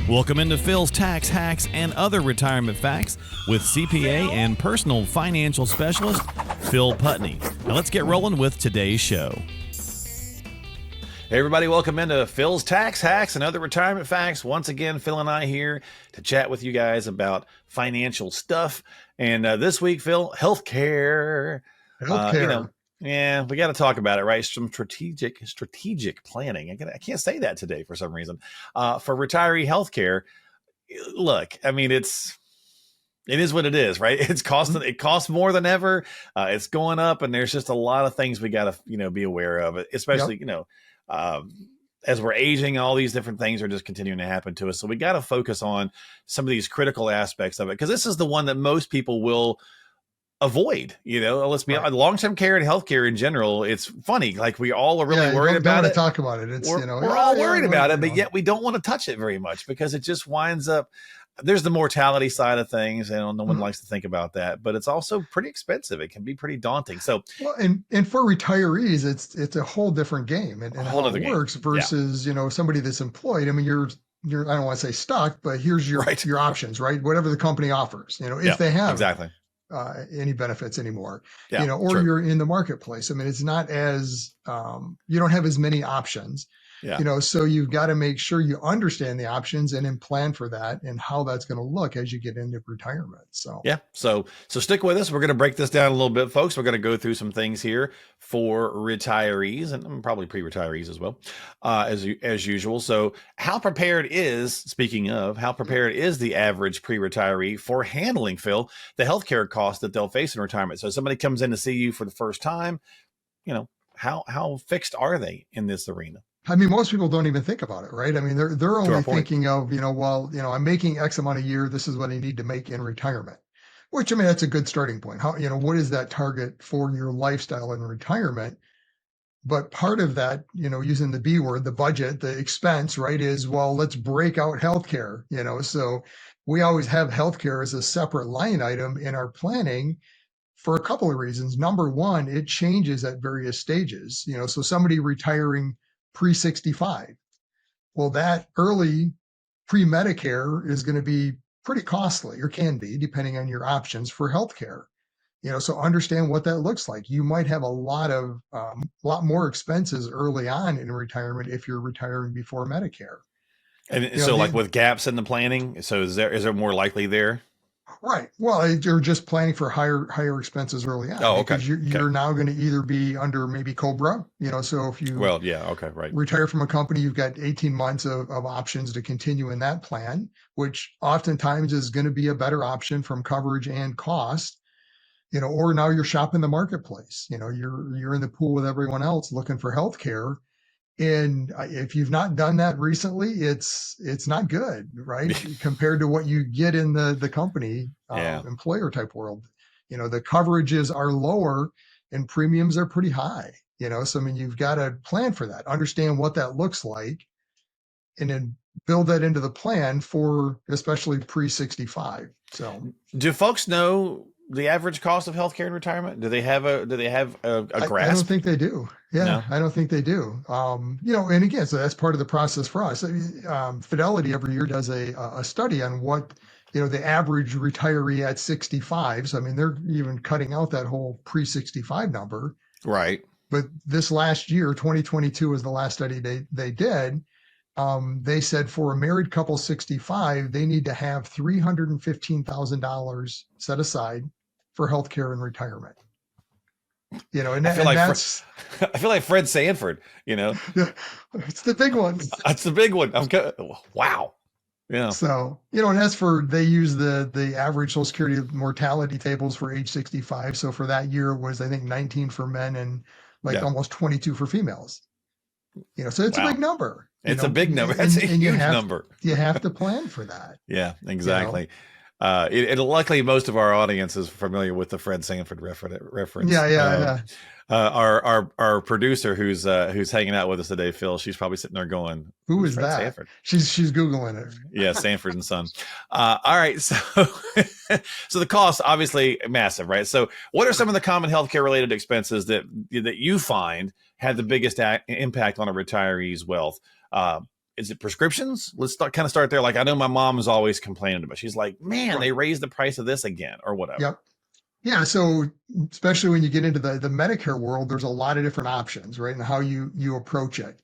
Welcome into Phil's Tax Hacks and Other Retirement Facts with CPA and personal financial specialist, Phil Putney. Now let's get rolling with today's show. Hey everybody, welcome into Phil's Tax Hacks and Other Retirement Facts. Once again, Phil and I here to chat with you guys about financial stuff. And this week, Phil, healthcare. Yeah, we got to talk about it, right? Some strategic planning. I can't say that today for some reason. For retiree healthcare, look, I mean, it is what it is, right? It costs more than ever. It's going up, and there's just a lot of things we got to, be aware of, especially, as we're aging, all these different things are just continuing to happen to us. So we got to focus on some of these critical aspects of it, because this is the one that most people will avoid. Let's be honest, long-term care and healthcare in general. It's funny, like we all are really worried about it. Talk about it. We're all worried about it, but yet we don't want to touch it very much because it just winds up. There's the mortality side of things, and no one likes to think about that, but it's also pretty expensive. It can be pretty daunting. So, and for retirees, it's a whole different game, and how it works versus somebody that's employed. I mean, you're I don't want to say stuck, but here's your options, right? Whatever the company offers, if they have exactly any benefits anymore, or true. You're in the marketplace. I mean, it's not as you don't have as many options. So you've got to make sure you understand the options and then plan for that and how that's going to look as you get into retirement. So stick with us. We're going to break this down a little bit, folks. We're going to go through some things here for retirees and probably pre-retirees as well, as usual. So speaking of how prepared is the average pre-retiree for handling, Phil, the healthcare costs that they'll face in retirement? So somebody comes in to see you for the first time, how fixed are they in this arena? I mean, most people don't even think about it, right? I mean, they're only thinking of, I'm making X amount a year. This is what I need to make in retirement, which, I mean, that's a good starting point. How, what is that target for your lifestyle in retirement? But part of that, using the B word, the budget, the expense, right, is, let's break out healthcare, so we always have healthcare as a separate line item in our planning for a couple of reasons. Number one, it changes at various stages, so somebody retiring pre-65. Well, that early pre-Medicare is going to be pretty costly, or can be, depending on your options for healthcare. So understand what that looks like. You might have a lot more expenses early on in retirement if you're retiring before Medicare. And like with gaps in the planning, so is there more likely there? Right. Well, you're just planning for higher expenses early on. Oh, okay. Because you're now going to either be under maybe COBRA, so if you retire from a company, you've got 18 months of options to continue in that plan, which oftentimes is going to be a better option from coverage and cost, or now you're shopping the marketplace. You're in the pool with everyone else looking for healthcare. And if you've not done that recently, it's not good, right? Compared to what you get in the company employer type world. The coverages are lower and premiums are pretty high, so I mean, you've got to plan for that, understand what that looks like, and then build that into the plan for especially pre-65. So do folks know the average cost of healthcare in retirement? Do they have a grasp? I don't think they do. Yeah, no? I don't think they do. And again, so that's part of the process for us. Fidelity every year does a study on what, the average retiree at 65. So, I mean, they're even cutting out that whole pre-65 number. Right. But this last year, 2022 was the last study they did. They said for a married couple 65, they need to have $315,000 set aside for healthcare and retirement. And I feel like Fred Sanford, It's the big one. That's the big one. Wow. Yeah. So, and as for, they use the average Social Security mortality tables for age 65. So for that year was, I think, 19 for men and almost 22 for females. So it's a big number. It's a big number. That's a huge number. You have to plan for that. Yeah, exactly. Luckily, most of our audience is familiar with the Fred Sanford reference. Yeah. Our producer who's hanging out with us today, Phil, she's probably sitting there going, "Who is Fred that?" Sanford? She's Googling it. Yeah, Sanford and Son. All right, so the cost obviously massive, right? So, what are some of the common healthcare related expenses that you find had the biggest impact on a retiree's wealth? is it prescriptions? Let's kind of start there. Like, I know my mom is always complaining about, she's like, man, they raised the price of this again or whatever. Yep. Yeah. So especially when you get into the Medicare world, there's a lot of different options, right? And how you approach it.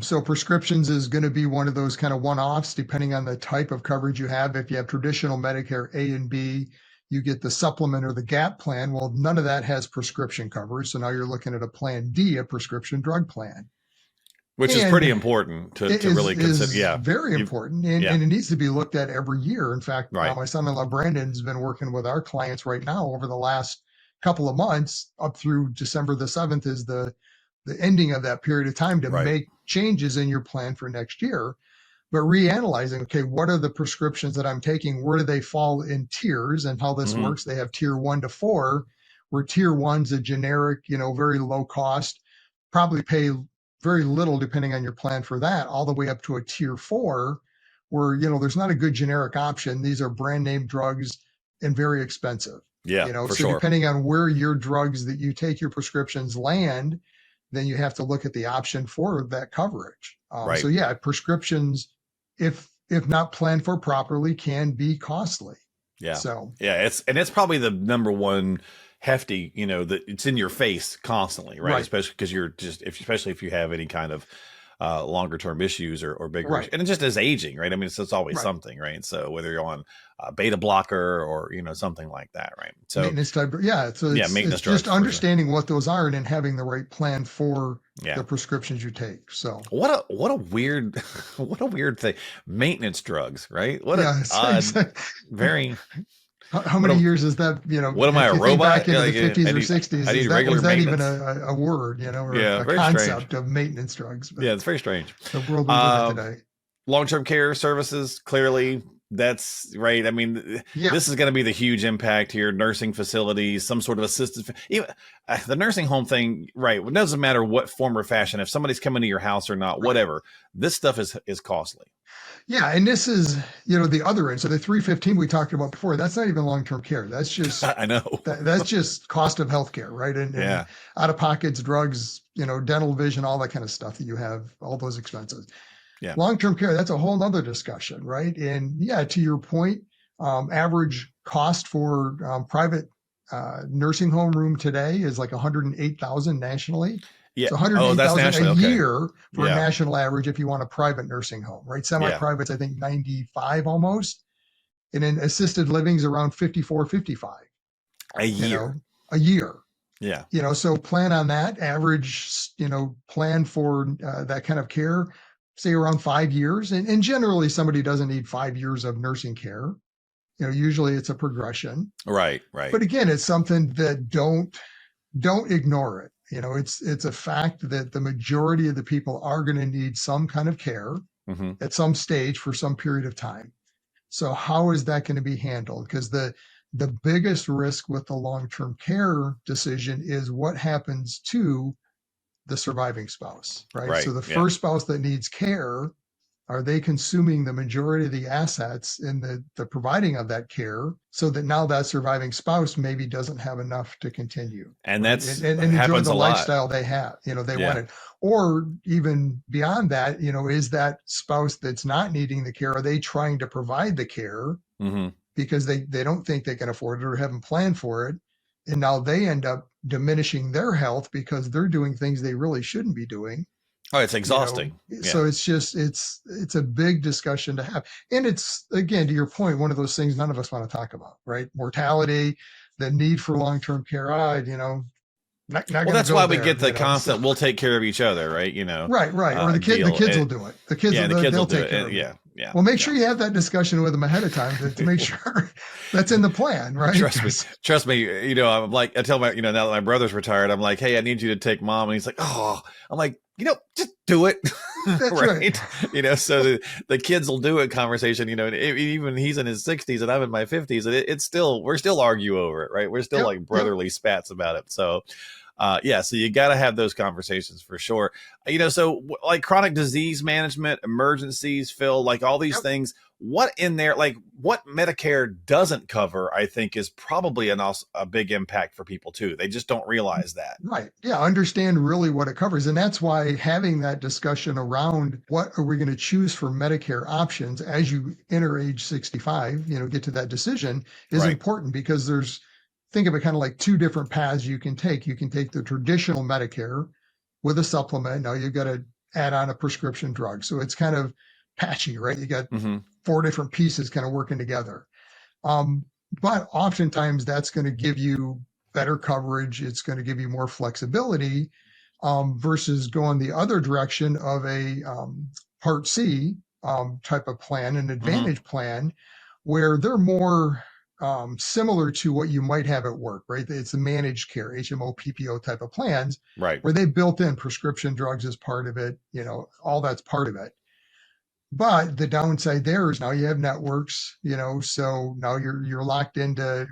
So prescriptions is going to be one of those kind of one-offs, depending on the type of coverage you have. If you have traditional Medicare A and B, you get the supplement or the gap plan. Well, none of that has prescription coverage. So now you're looking at a plan D, a prescription drug plan. Which is pretty important to really consider. Yeah. Very important. And it needs to be looked at every year. In fact, my son-in-law, Brandon, has been working with our clients right now over the last couple of months up through December the 7th is the ending of that period of time to make changes in your plan for next year, but reanalyzing, okay, what are the prescriptions that I'm taking? Where do they fall in tiers and how this works? They have tier 1 to 4, where tier 1's a generic, very low cost, probably pay very little depending on your plan for that, all the way up to a tier 4, where, there's not a good generic option. These are brand name drugs and very expensive. Yeah, so depending on where your drugs that you take your prescriptions land, then you have to look at the option for that coverage. So yeah, prescriptions, if not planned for properly, can be costly. Yeah. So yeah, it's probably the number one hefty, that it's in your face constantly, right? Especially because you're especially if you have any kind of longer term issues or bigger, and it just is aging, right? I mean, it's always something, right? So whether you're on beta blocker or something like that, right? So maintenance type, So it's just understanding what those are and then having the right plan for the prescriptions you take. So what a weird thing, maintenance drugs, right? What a odd, very. How many years is that? What am I, a robot? Back into the 50s or 60s, was that even a word? Or a concept of maintenance drugs? But it's very strange. The world we live in today. Long-term care services, clearly, that's right. I mean, this is going to be the huge impact here. Nursing facilities, some sort of assistance. Even the nursing home thing, right? It doesn't matter what form or fashion. If somebody's coming to your house or not, whatever, this stuff is costly. Yeah, and this is, the other end. So the 315 we talked about before, that's not even long-term care. That's just, I know, that's just cost of healthcare, right? And out-of-pockets, drugs, dental, vision, all that kind of stuff that you have, all those expenses. Yeah. Long-term care, that's a whole nother discussion, right? And to your point, average cost for private nursing home room today is like $108,000 nationally. Yeah. So $108,000 a year for a Yeah. national average if you want a private nursing home, right? Semi-private's, I think, 95 almost. And then assisted living's around 54, 55. A year. A year. Yeah. So plan on that average, plan for that kind of care, say around 5 years. And generally somebody doesn't need 5 years of nursing care. Usually it's a progression. Right. But again, it's something that don't ignore it. It's a fact that the majority of the people are going to need some kind of care at some stage for some period of time. So how is that going to be handled? Because the biggest risk with the long-term care decision is what happens to the surviving spouse, right? So the first spouse that needs care, are they consuming the majority of the assets in the providing of that care so that now that surviving spouse maybe doesn't have enough to continue? And that's and enjoy the lifestyle they have, they wanted. Or even beyond that, is that spouse that's not needing the care, are they trying to provide the care because they don't think they can afford it or haven't planned for it? And now they end up diminishing their health because they're doing things they really shouldn't be doing. Oh, it's exhausting. So it's just, it's a big discussion to have. And it's, again, to your point, one of those things none of us want to talk about, right? Mortality, the need for long-term care. That's why we get the concept, we'll take care of each other, right? Right. Or the kids will do it. The kids will take care of it. Yeah. Well, make sure you have that discussion with them ahead of time to make sure that's in the plan, right? Trust me. I'm like, I tell my, now that my brother's retired, I'm like, hey, I need you to take mom. And he's like, oh, I'm like, just do it. That's right. So the kids will do it conversation, and even he's in his 60s and I'm in my 50s, and we're still argue over it, right? We're still like brotherly spats about it. So, Yeah, so you got to have those conversations for sure. So like chronic disease management, emergencies, Phil, like all these things, what in there, like what Medicare doesn't cover, I think is probably a big impact for people too. They just don't realize that. Right. Yeah. Understand really what it covers. And that's why having that discussion around what are we going to choose for Medicare options as you enter age 65, get to that decision is important, because think of it kind of like two different paths you can take. You can take the traditional Medicare with a supplement. Now you've got to add on a prescription drug. So it's kind of patchy, right? You got four different pieces kind of working together. But oftentimes that's going to give you better coverage. It's going to give you more flexibility versus going the other direction of a Part C type of plan, an Advantage plan, where they're more similar to what you might have at work, right? It's a managed care, HMO, PPO type of plans, right? Where they built in prescription drugs as part of it, all that's part of it. But the downside there is now you have networks, so now you're locked into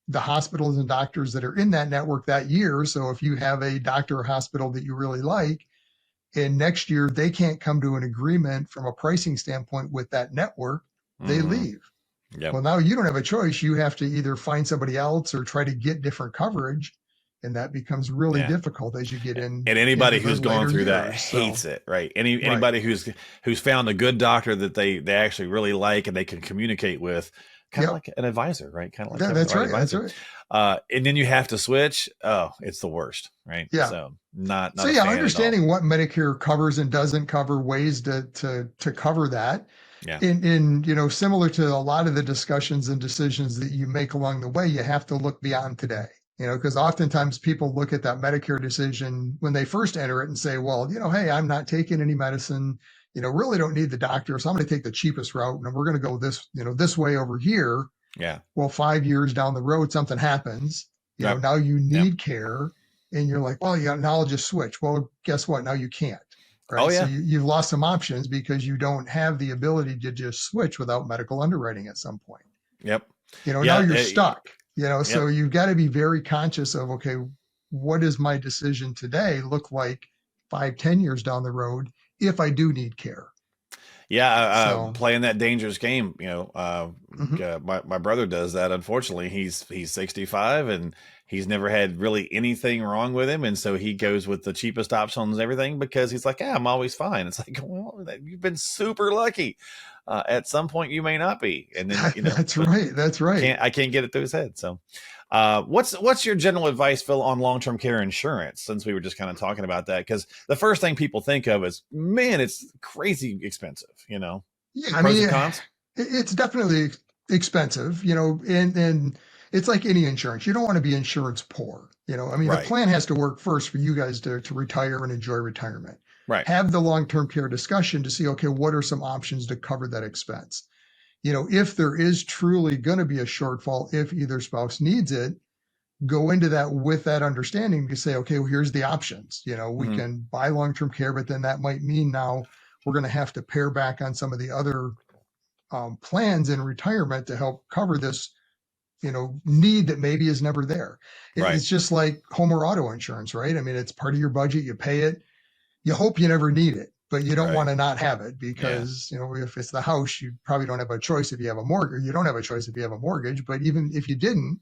the hospitals and doctors that are in that network that year. So if you have a doctor or hospital that you really like, and next year they can't come to an agreement from a pricing standpoint with that network, they leave. Yep. Well, now you don't have a choice. You have to either find somebody else or try to get different coverage. And that becomes really difficult as you get in. And anybody who's going through that hates it, right? Anybody who's found a good doctor that they actually really like and they can communicate with, kind of like an advisor, right? Kind of like that's right. Advisor. That's right. And then you have to switch. Oh, it's the worst, right? Yeah. So not so yeah, understanding what Medicare covers and doesn't cover, ways to cover that. Yeah. In similar to a lot of the discussions and decisions that you make along the way, you have to look beyond today. Because oftentimes people look at that Medicare decision when they first enter it and say, well, hey, I'm not taking any medicine, really don't need the doctor. So I'm going to take the cheapest route and we're going to go this way over here. Yeah. Well, 5 years down the road, something happens, now you need care and you're like, well, now I'll just switch. Well, guess what? Now you can't. Right. Oh, yeah. So you've lost some options because you don't have the ability to just switch without medical underwriting at some point. Yep. Now you're stuck. So you've got to be very conscious of, okay, what does my decision today look like 5-10 years down the road if I do need care? Yeah, playing that dangerous game. My brother does that. Unfortunately, he's 65 and he's never had really anything wrong with him, and so he goes with the cheapest options and everything because he's like, I'm always fine. It's like, well, you've been super lucky. At some point, you may not be, and then that's right. That's right. I can't get it through his head. So, what's your general advice, Phil, on long-term care insurance? Since we were just kind of talking about that, because the first thing people think of is, man, it's crazy expensive. Yeah, pros and cons. It's definitely expensive. And it's like any insurance. You don't want to be insurance poor. The plan has to work first for you guys to retire and enjoy retirement. Right. Have the long-term care discussion to see, okay, what are some options to cover that expense? If there is truly going to be a shortfall, if either spouse needs it, go into that with that understanding to say, okay, well, here's the options. We can buy long-term care, but then that might mean now we're going to have to pare back on some of the other plans in retirement to help cover this, need that maybe is never there. It's just like home or auto insurance, right? It's part of your budget. You pay it. You hope you never need it, but you don't want to not have it because, if it's the house, you probably don't have a choice if you have a mortgage. You don't have a choice if you have a mortgage, but even if you didn't,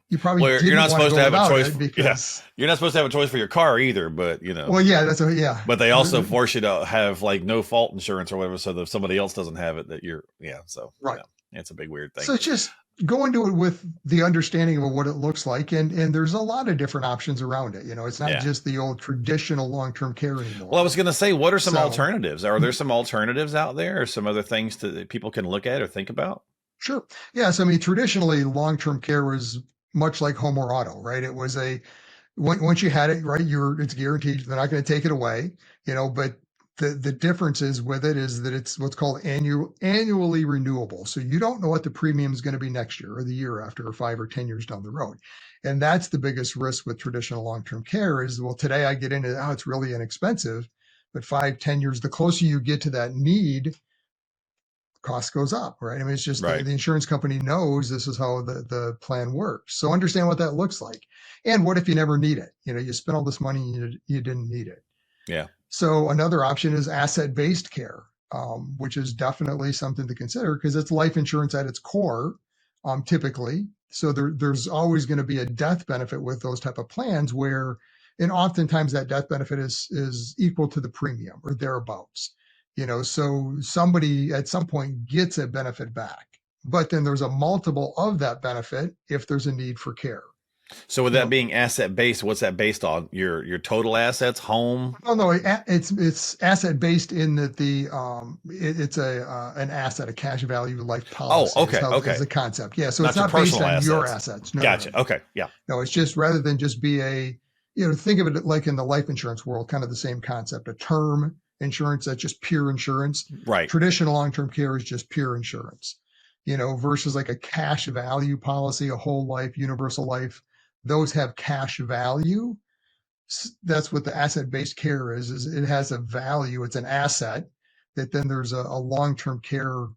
you probably you're not supposed to have a choice because you're not supposed to have a choice for your car either, but Well, yeah, But they also force you to have like no fault insurance or whatever, so that if somebody else doesn't have it, that you're it's a big weird thing. So just go into it with the understanding of what it looks like, and there's a lot of different options around it. It's not just the old traditional long-term care anymore. Well, I was going to say, what are some alternatives? Are there some alternatives out there, or some other things that people can look at or think about? Sure. Yeah. So traditionally, long-term care was much like home or auto, right? It was once you had it, right, it's guaranteed. They're not going to take it away, but the differences with it is that it's what's called annually renewable. So you don't know what the premium is going to be next year or the year after or 5 or 10 years down the road. And that's the biggest risk with traditional long-term care is, well, today I get into, it's really inexpensive, but 5-10 years, the closer you get to that need, cost goes up, right? I mean, it's just Right. the insurance company knows this is how the plan works. So understand what that looks like. And what if you never need it? You spent all this money and you didn't need it. Yeah. So another option is asset-based care, which is definitely something to consider because it's life insurance at its core, typically. So there's always going to be a death benefit with those type of plans and oftentimes that death benefit is equal to the premium or thereabouts. So somebody at some point gets a benefit back, but then there's a multiple of that benefit if there's a need for care. So with that being asset based, what's that based on? Your total assets, home? No, it's asset based in that it's an asset, a cash value life policy. Okay. Is the concept. Yeah, so Not it's your not based personal on your assets. assets. No, Gotcha. no. Okay. Yeah. No, it's just rather than just be think of it like in the life insurance world, kind of the same concept. A term insurance, that's just pure insurance. Right. Traditional long-term care is just pure insurance, versus like a cash value policy, a whole life, universal life. Those have cash value. That's what the asset-based care is it has a value. It's an asset that then there's a long-term care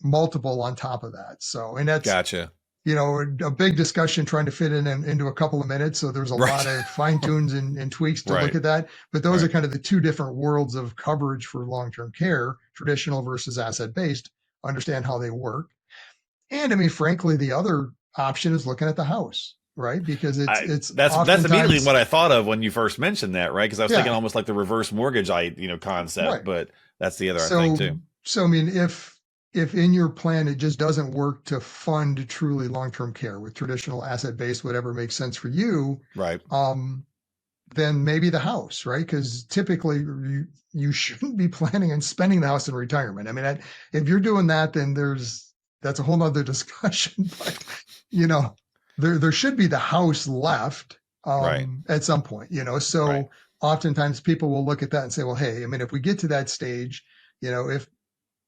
multiple on top of that. So, and that's, Gotcha. a big discussion trying to fit into a couple of minutes. So there's a lot of fine tunes and tweaks to look at that. But those are kind of the two different worlds of coverage for long-term care, traditional versus asset-based, understand how they work. And I mean, frankly, the other option is looking at the house, right? Because that's immediately what I thought of when you first mentioned that, right? Because I was thinking almost like the reverse mortgage, concept, but that's the other thing too. So I mean, if in your plan it just doesn't work to fund truly long-term care with traditional asset-based, whatever makes sense for you, right? Then maybe the house, right? Because typically you shouldn't be planning on spending the house in retirement. I mean, if you're doing that, then that's a whole nother discussion. But there should be the house left at some point. So oftentimes people will look at that and say, well, hey, I mean, if we get to that stage, if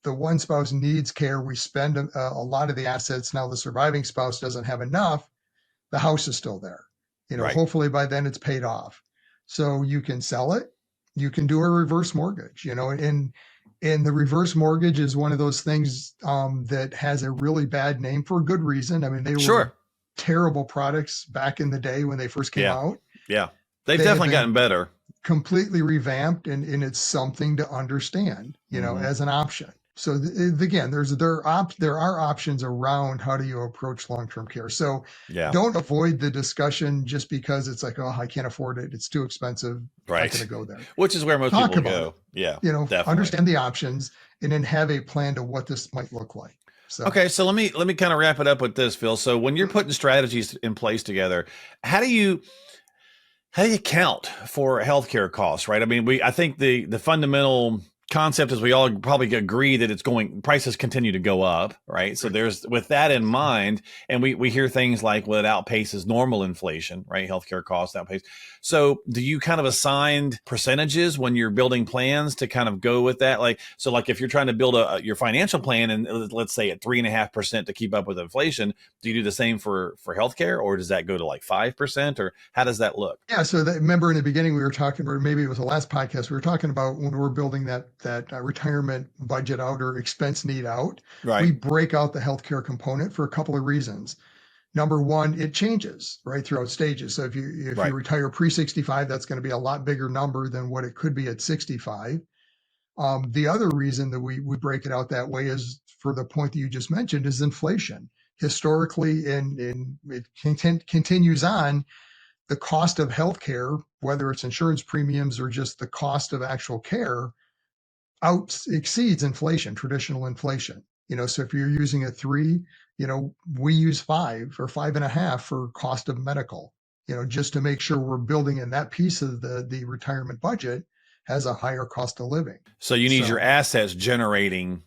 the one spouse needs care, we spend a lot of the assets. Now the surviving spouse doesn't have enough. The house is still there. Hopefully by then it's paid off. So you can sell it. You can do a reverse mortgage, and the reverse mortgage is one of those things that has a really bad name for a good reason. I mean, they were terrible products back in the day when they first came out. Yeah. They've definitely gotten better. Completely revamped, and it's something to understand, as an option. So again, there are options around how do you approach long-term care. So don't avoid the discussion just because it's like, oh, I can't afford it. It's too expensive. Right. I'm going to go there. Which is where most people go. Yeah. Definitely. Understand the options and then have a plan to what this might look like. So. Okay. So let me kind of wrap it up with this, Phil. So when you're putting strategies in place together, how do you account for healthcare costs, right? I mean, I think the fundamental concept is we all probably agree that prices continue to go up, right? So there's, with that in mind, and we hear things like, well, it outpaces normal inflation, right? Healthcare costs outpace. So do you kind of assign percentages when you're building plans to kind of go with that? Like if you're trying to build your financial plan and let's say at 3.5% to keep up with inflation, do you do the same for healthcare, or does that go to like 5%, or how does that look? Yeah. So remember in the beginning we were talking, or maybe it was the last podcast, we were talking about when we're building that retirement budget out or expense need out, we break out the healthcare component for a couple of reasons. Number one, it changes throughout stages. So if you retire pre-65, that's going to be a lot bigger number than what it could be at 65. The other reason that we break it out that way is for the point that you just mentioned is inflation. Historically, and it continues on, the cost of healthcare, whether it's insurance premiums or just the cost of actual care, exceeds inflation, traditional inflation. So if you're using a 3, we use 5 or 5.5 for cost of medical, just to make sure we're building in that piece of the retirement budget has a higher cost of living. So you need your assets generating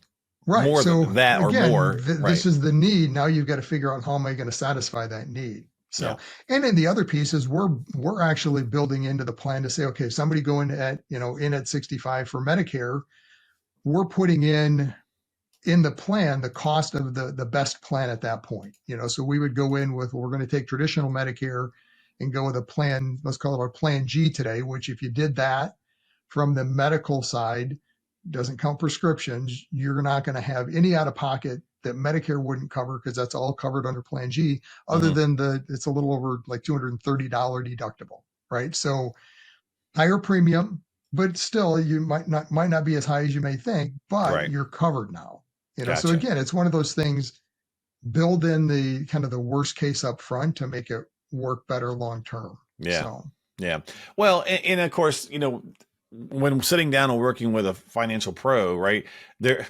right. more so than that again, or more. This is the need. Now you've got to figure out how am I going to satisfy that need. So, and then the other piece is we're actually building into the plan to say, okay, somebody going at 65 for Medicare, we're putting in the plan the cost of the best plan at that point. So we would go in with, we're going to take traditional Medicare and go with a plan, let's call it our plan G today, which if you did that from the medical side, doesn't count prescriptions, you're not going to have any out of pocket that Medicare wouldn't cover, because that's all covered under Plan G, other than it's a little over like $230 deductible, right? So higher premium, but still you might not be as high as you may think, but you're covered now. So again, it's one of those things, build in the kind of the worst case up front to make it work better long term. Yeah. Well, and of course, when sitting down and working with a financial pro, right, they're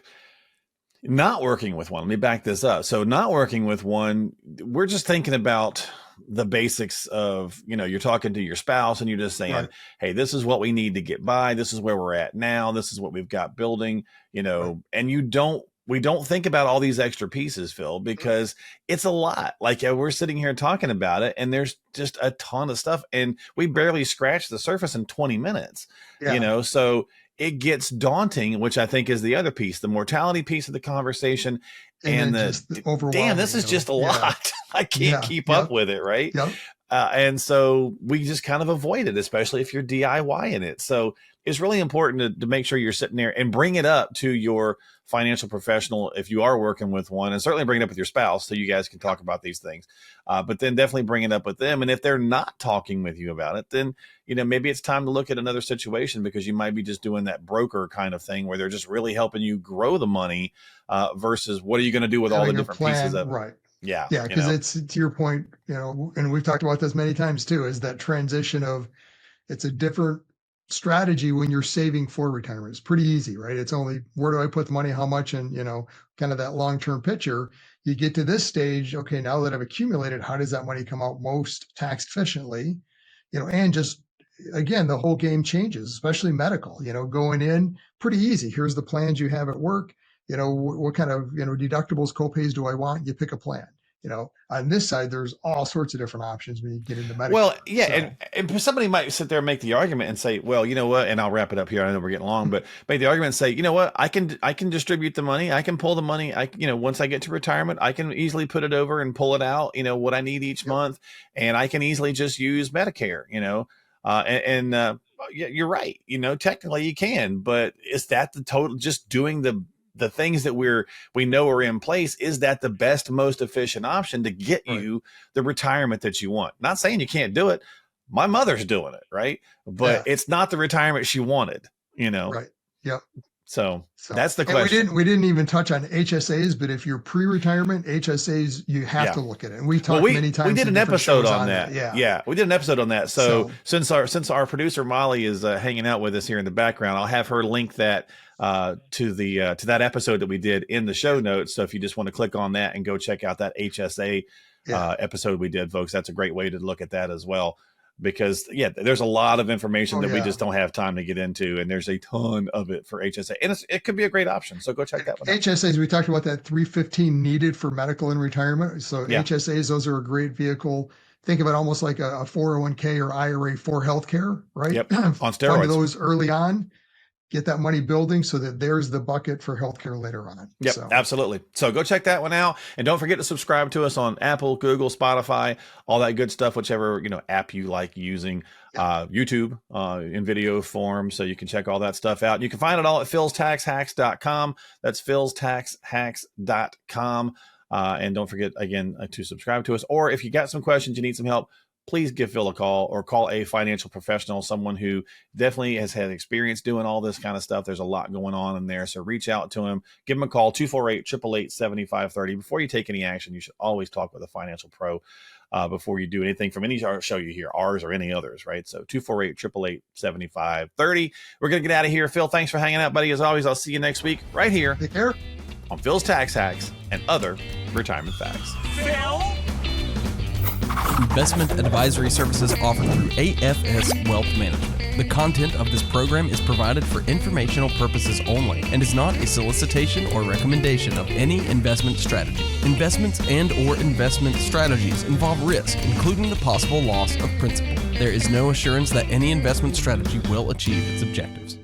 not working with one. Let me back this up. So not working with one, we're just thinking about the basics of, you're talking to your spouse and you're just saying, hey, this is what we need to get by. This is where we're at now. This is what we've got building, and we don't think about all these extra pieces, Phil, because it's a lot. Like we're sitting here talking about it and there's just a ton of stuff and we barely scratched the surface in 20 minutes, so it gets daunting, which I think is the other piece, the mortality piece of the conversation. And damn, this is just a lot. I can't keep up with it. Right. And so we just kind of avoid it, especially if you're DIYing it. So it's really important to make sure you're sitting there and bring it up to your financial professional if you are working with one, and certainly bring it up with your spouse so you guys can talk about these things. But then definitely bring it up with them. And if they're not talking with you about it, then, maybe it's time to look at another situation, because you might be just doing that broker kind of thing where they're just really helping you grow the money versus what are you going to do with all the different pieces of it. Right. Yeah. Because it's, to your point, and we've talked about this many times too, is that transition of, it's a different strategy when you're saving for retirement. It's pretty easy, right? It's only, where do I put the money, how much, and, kind of that long-term picture. You get to this stage, okay, now that I've accumulated, how does that money come out most tax efficiently? And just, again, the whole game changes, especially medical, going in pretty easy. Here's the plans you have at work. What kind of, deductibles, copays do I want? You pick a plan. On this side, there's all sorts of different options when you get into medical. Well, yeah. So. And somebody might sit there and make the argument and say, well, you know what? And I'll wrap it up here. I know we're getting long, but make the argument and say, you know what? I can distribute the money. I can pull the money. Once I get to retirement, I can easily put it over and pull it out, what I need each month. And I can easily just use Medicare, you're right. Technically you can, but is that the total, just doing the things that we know are in place, is that the best, most efficient option to get you the retirement that you want? Not saying you can't do it. My mother's doing it, right? But it's not the retirement she wanted, Right. Yep. So that's the question. We didn't even touch on HSAs, but if you're pre-retirement, HSAs, you have to look at it. And we talked many times. We did an episode on that. Yeah, we did an episode on that. So since our producer Molly is hanging out with us here in the background, I'll have her link that to that episode that we did in the show notes. So if you just want to click on that and go check out that HSA episode we did, folks, that's a great way to look at that as well. Because there's a lot of information that we just don't have time to get into, and there's a ton of it for HSA, and it could be a great option. So go check that one out. HSAs, we talked about that 315 needed for medical and retirement. So HSAs, those are a great vehicle. Think of it almost like a 401k or IRA for healthcare, right? Yep. On steroids. Fund those early on. Get that money building so that there's the bucket for healthcare later on. Yep, absolutely. So go check that one out. And don't forget to subscribe to us on Apple, Google, Spotify, all that good stuff, whichever app you like using, YouTube in video form. So you can check all that stuff out. You can find it all at philstaxhacks.com. That's philstaxhacks.com. And don't forget, again, to subscribe to us. Or if you got some questions, you need some help, please give Phil a call or call a financial professional, someone who definitely has had experience doing all this kind of stuff. There's a lot going on in there. So reach out to him, give him a call, 248-888-7530. Before you take any action, you should always talk with a financial pro before you do anything from any show you hear, ours or any others, right? So 248-888-7530. We're going to get out of here. Phil, thanks for hanging out, buddy. As always, I'll see you next week right here. Take care. On Phil's Tax Hacks and Other Retirement Facts. Phil? Investment advisory services offered through AFS Wealth Management. The content of this program is provided for informational purposes only and is not a solicitation or recommendation of any investment strategy. Investments and/or investment strategies involve risk, including the possible loss of principal. There is no assurance that any investment strategy will achieve its objectives.